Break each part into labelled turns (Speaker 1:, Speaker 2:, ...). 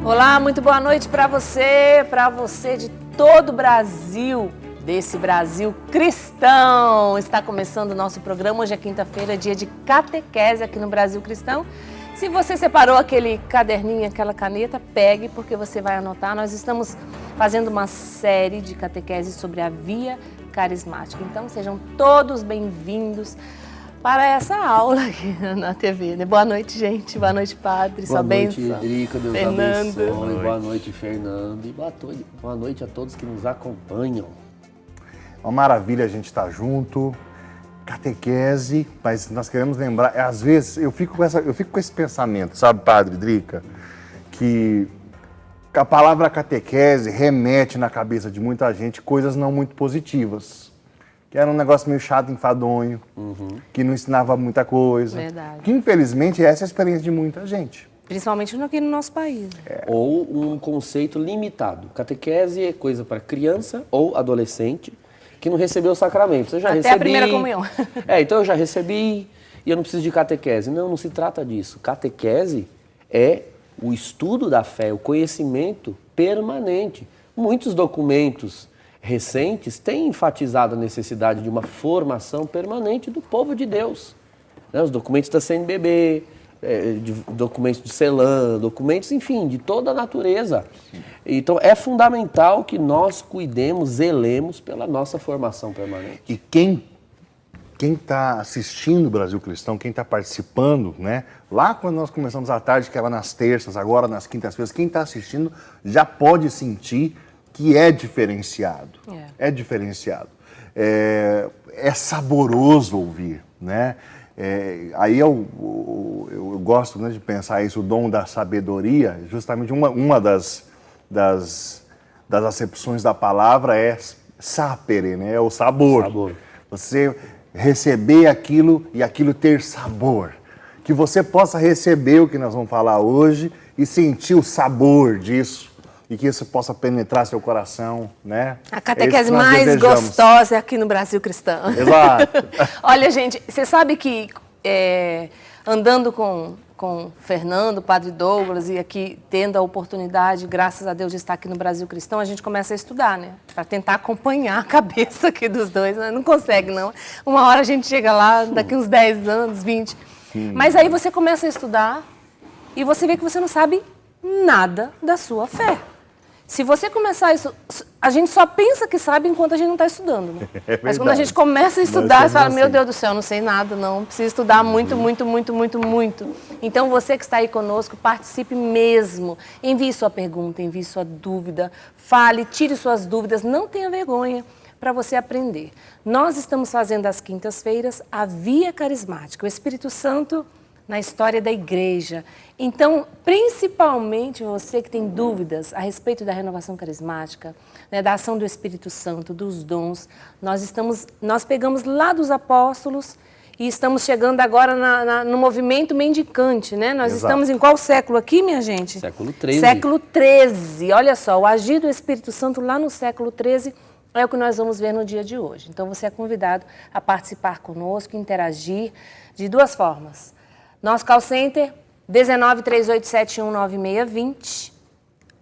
Speaker 1: Olá, muito boa noite para você de todo o Brasil, desse Brasil cristão. Está começando o nosso programa, hoje é quinta-feira, dia de catequese aqui no Brasil Cristão. Se você separou aquele caderninho, aquela caneta, pegue porque você vai anotar. Nós estamos fazendo uma série de catequeses sobre a via carismática. Então sejam todos bem-vindos para essa aula aqui na TV, né? Boa noite, gente. Boa noite, padre. Sua bênção.
Speaker 2: Boa noite, Edrica. Deus
Speaker 1: Fernando.
Speaker 2: abençoe. Boa noite, Fernando. E boa noite a todos que nos acompanham.
Speaker 3: Uma maravilha a gente estar junto. Catequese, mas nós queremos lembrar, às vezes eu fico com esse pensamento, sabe, padre Drica, que a palavra catequese remete na cabeça de muita gente coisas não muito positivas. Que era um negócio meio chato, enfadonho, que não ensinava muita coisa.
Speaker 1: Verdade.
Speaker 3: Que infelizmente essa é a experiência de muita gente.
Speaker 1: Principalmente aqui no nosso país.
Speaker 2: Ou um conceito limitado. Catequese é coisa para criança ou adolescente que não recebeu o sacramento. Eu já
Speaker 1: Até
Speaker 2: recebi.
Speaker 1: a primeira comunhão.
Speaker 2: Então eu já recebi e eu não preciso de catequese. Não se trata disso. Catequese é o estudo da fé, o conhecimento permanente. Muitos documentos recentes têm enfatizado a necessidade de uma formação permanente do povo de Deus. Os documentos da CNBB, documentos de CELAM, documentos, enfim, de toda a natureza. Então, é fundamental que nós cuidemos, zelemos pela nossa formação permanente.
Speaker 3: E quem está assistindo o Brasil Cristão, quem está participando, né? Lá quando nós começamos à tarde, que era nas terças, agora nas quintas-feiras, quem está assistindo já pode sentir que é diferenciado. É diferenciado. É saboroso ouvir, né? Aí eu gosto, né, de pensar isso, o dom da sabedoria, justamente uma das acepções da palavra é sapere, né? É o sabor. Você receber aquilo e aquilo ter sabor. Que você possa receber o que nós vamos falar hoje e sentir o sabor disso. E que isso possa penetrar seu coração, né?
Speaker 1: A catequese mais gostosa é aqui no Brasil Cristão.
Speaker 3: Exato.
Speaker 1: Olha, gente, você sabe que andando com Fernando, Padre Douglas, e aqui tendo a oportunidade, graças a Deus, de estar aqui no Brasil Cristão, a gente começa a estudar, né? Para tentar acompanhar a cabeça aqui dos dois. Não consegue, não. Uma hora a gente chega lá, daqui uns 10 anos, 20. Mas aí você começa a estudar e você vê que você não sabe nada da sua fé. Se você começar isso, a gente só pensa que sabe enquanto a gente não está estudando, né? Mas quando a gente começa a estudar, você fala, meu Deus do céu, não sei nada, não. Preciso estudar muito. Então, você que está aí conosco, participe mesmo. Envie sua pergunta, envie sua dúvida, fale, tire suas dúvidas, não tenha vergonha para você aprender. Nós estamos fazendo às quintas-feiras a Via Carismática, o Espírito Santo na história da igreja. Então, principalmente você que tem dúvidas a respeito da renovação carismática, né, da ação do Espírito Santo, dos dons, nós pegamos lá dos apóstolos e estamos chegando agora no movimento mendicante, né? Nós estamos em qual século aqui, minha gente?
Speaker 2: Século XIII.
Speaker 1: Século XIII. Olha só, o agir do Espírito Santo lá no século XIII é o que nós vamos ver no dia de hoje. Então, você é convidado a participar conosco, interagir de duas formas. Nosso call center, 1938719620,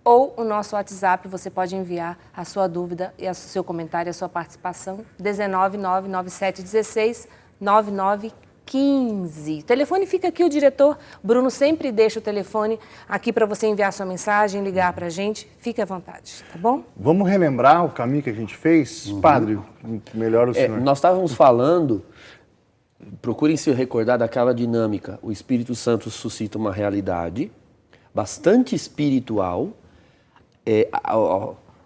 Speaker 1: ou o nosso WhatsApp, você pode enviar a sua dúvida e o seu comentário, a sua participação, 19997169915. O telefone fica aqui, o diretor Bruno sempre deixa o telefone aqui para você enviar sua mensagem, ligar para a gente, fique à vontade, tá bom?
Speaker 3: Vamos relembrar o caminho que a gente fez? Padre, melhor o senhor.
Speaker 2: Nós estávamos falando... Procurem se recordar daquela dinâmica. O Espírito Santo suscita uma realidade bastante espiritual.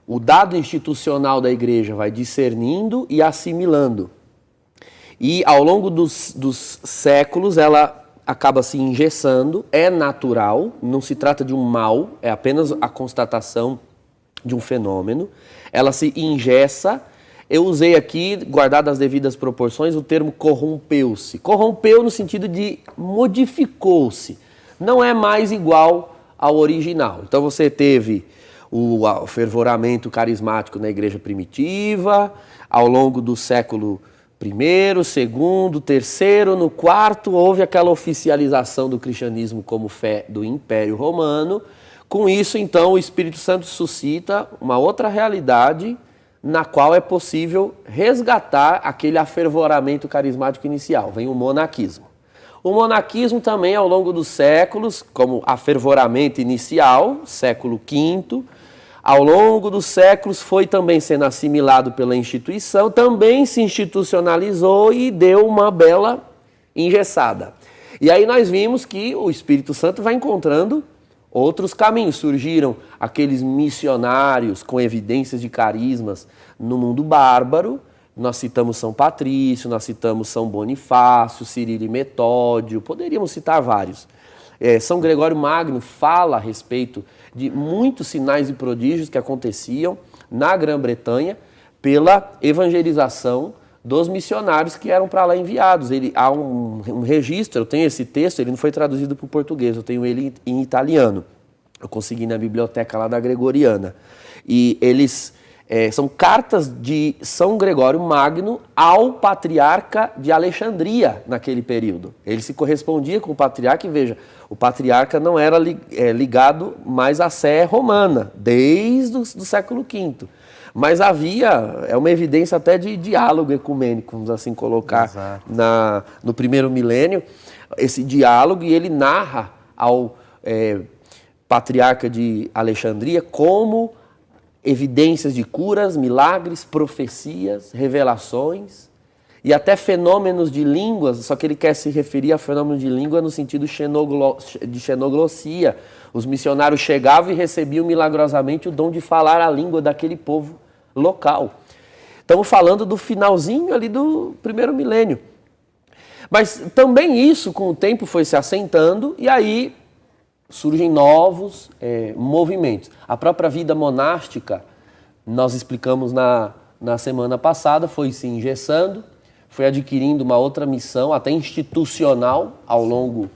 Speaker 2: O dado institucional da igreja vai discernindo e assimilando. E ao longo dos séculos ela acaba se engessando. É natural, não se trata de um mal, é apenas a constatação de um fenômeno. Ela se engessa. Eu usei aqui, guardado as devidas proporções, o termo corrompeu-se. Corrompeu no sentido de modificou-se. Não é mais igual ao original. Então você teve o fervoramento carismático na igreja primitiva, ao longo do século I, segundo, terceiro, no quarto houve aquela oficialização do cristianismo como fé do Império Romano, Com isso, então, o Espírito Santo suscita uma outra realidade na qual é possível resgatar aquele afervoramento carismático inicial. Vem o monaquismo. O monaquismo também, ao longo dos séculos, como afervoramento inicial, século V, ao longo dos séculos foi também sendo assimilado pela instituição, também se institucionalizou e deu uma bela engessada. E aí nós vimos que o Espírito Santo vai encontrando outros caminhos. Surgiram aqueles missionários com evidências de carismas no mundo bárbaro. Nós citamos São Patrício, nós citamos São Bonifácio, Cirilo e Metódio, poderíamos citar vários. São Gregório Magno fala a respeito de muitos sinais e prodígios que aconteciam na Grã-Bretanha pela evangelização dos missionários que eram para lá enviados. Há um registro, eu tenho esse texto, ele não foi traduzido para o português, eu tenho ele em italiano. Eu consegui na biblioteca lá da Gregoriana. E eles são cartas de São Gregório Magno ao patriarca de Alexandria naquele período. Ele se correspondia com o patriarca e veja, o patriarca não era ligado mais à sé romana, desde o século V. Mas havia, uma evidência até de diálogo ecumênico, vamos assim colocar, no primeiro milênio, esse diálogo, e ele narra ao patriarca de Alexandria como evidências de curas, milagres, profecias, revelações e até fenômenos de línguas, só que ele quer se referir a fenômenos de língua no sentido de xenoglossia. Os missionários chegavam e recebiam milagrosamente o dom de falar a língua daquele povo local. Estamos falando do finalzinho ali do primeiro milênio. Mas também isso, com o tempo, foi se assentando e aí surgem novos movimentos. A própria vida monástica, nós explicamos na semana passada, foi se engessando, foi adquirindo uma outra missão, até institucional, ao longo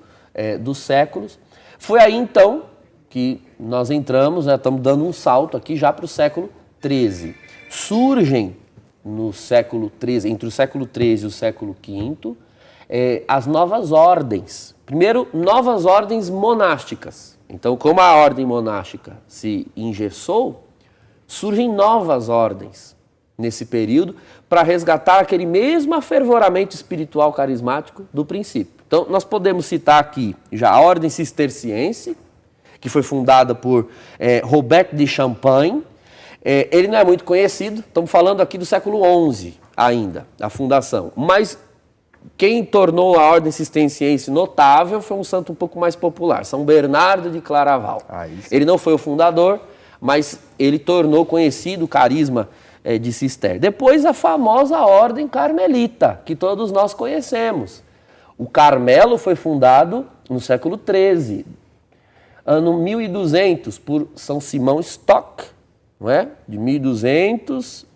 Speaker 2: dos séculos. Foi aí, então, que nós entramos, estamos dando um salto aqui já para o século XIII. Surgem, no século XIII, entre o século XIII e o século V, as novas ordens. Primeiro, novas ordens monásticas. Então, como a ordem monástica se engessou, surgem novas ordens nesse período para resgatar aquele mesmo afervoramento espiritual carismático do princípio. Então, nós podemos citar aqui já a ordem cisterciense, que foi fundada por Robert de Champagne. Ele não é muito conhecido, estamos falando aqui do século XI ainda, a fundação. Mas quem tornou a ordem cisterciense notável foi um santo um pouco mais popular, São Bernardo de Claraval. Ele não foi o fundador, mas ele tornou conhecido o carisma de Cister. Depois a famosa ordem carmelita, que todos nós conhecemos. O Carmelo foi fundado no século XIII, ano 1200, por São Simão Stock, não é? De 1200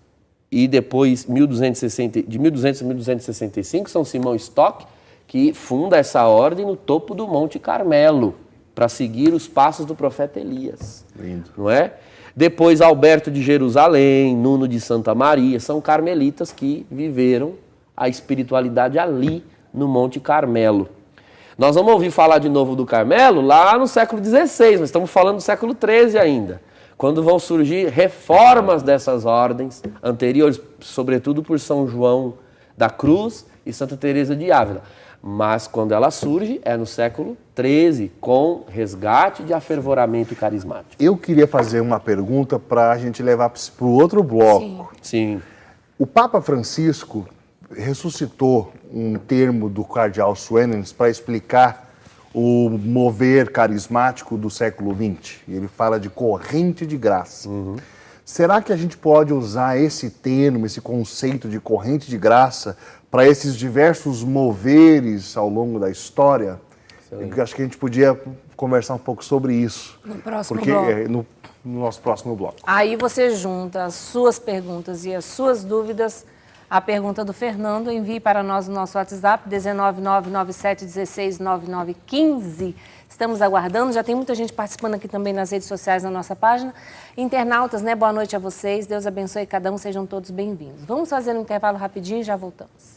Speaker 2: e depois de 1200 a 1265, São Simão Stock, que funda essa ordem no topo do Monte Carmelo, para seguir os passos do profeta Elias.
Speaker 3: Lindo.
Speaker 2: Não é? Depois Alberto de Jerusalém, Nuno de Santa Maria, são carmelitas que viveram a espiritualidade ali no Monte Carmelo. Nós vamos ouvir falar de novo do Carmelo lá no século XVI, mas estamos falando do século XIII ainda, quando vão surgir reformas dessas ordens anteriores, sobretudo por São João da Cruz e Santa Teresa de Ávila. Mas quando ela surge é no século XIII, com resgate de afervoramento carismático.
Speaker 3: Eu queria fazer uma pergunta para a gente levar para o outro bloco.
Speaker 2: Sim.
Speaker 3: O Papa Francisco ressuscitou um termo do cardeal Suenens para explicar o mover carismático do século XX. Ele fala de corrente de graça. Será que a gente pode usar esse termo, esse conceito de corrente de graça para esses diversos moveres ao longo da história? Eu acho que a gente podia conversar um pouco sobre isso.
Speaker 1: No próximo bloco.
Speaker 3: No nosso próximo bloco.
Speaker 1: Aí você junta as suas perguntas e as suas dúvidas. A pergunta do Fernando, envie para nós no nosso WhatsApp, 19997169915. Estamos aguardando, já tem muita gente participando aqui também nas redes sociais, na nossa página. Internautas, boa noite a vocês, Deus abençoe cada um, sejam todos bem-vindos. Vamos fazer um intervalo rapidinho e já voltamos.